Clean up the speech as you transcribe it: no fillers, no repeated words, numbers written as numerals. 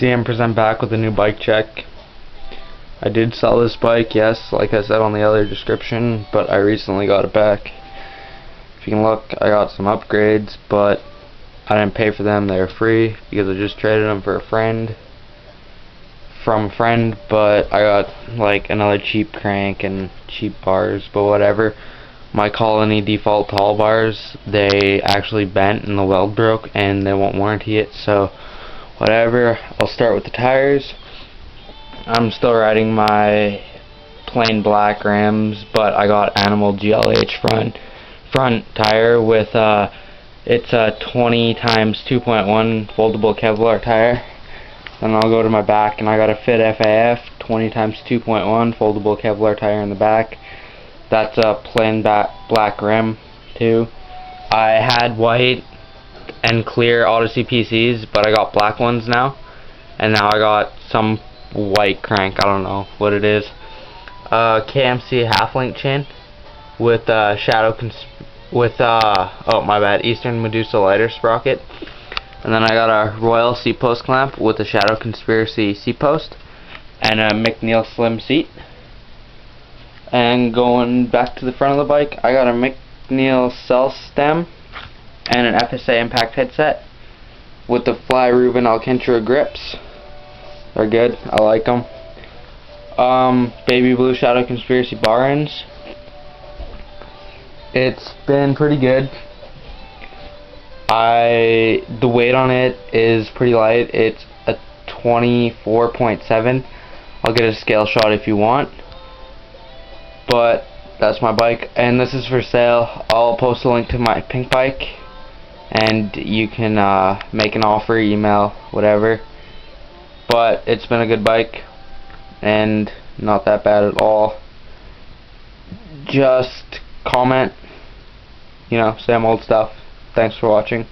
CM back with a new bike check. I did sell this bike, yes, like I said on the other description, but I recently got it back. If you can look, I got some upgrades, but I didn't pay for them. They were free because I just traded them for a friend. From a friend, but I got like another cheap crank and cheap bars, but whatever. My Colony default tall bars, they actually bent and the weld broke and they won't warranty it, so whatever. I'll start with the tires. I'm still riding my plain black Rams, but I got Animal GLH front tire with it's a 20 times 2.1 foldable Kevlar tire. Then I'll go to my back and I got a Fit FAF 20 times 2.1 foldable Kevlar tire in the back. That's a plain black rim too. I had white and clear Odyssey PCs, but I got black ones now, and now I got some white crank. I don't know what it is. KMC half-link chain with Eastern Medusa lighter sprocket, and then I got a Royal seat post clamp with a Shadow Conspiracy seat post and a McNeil slim seat. And going back to the front of the bike, I got a McNeil cell stem and an FSA impact headset with the Fly Reuben Alcantara grips. They're good. I like them. Baby blue Shadow Conspiracy bar ends. It's been pretty good. The weight on it is pretty light. It's a 24.7. I'll get a scale shot if you want. But that's my bike, and this is for sale. I'll post a link to my pink bike, and you can make an offer, email, whatever. But it's been a good bike and not that bad at all. Just comment, same old stuff. Thanks for watching.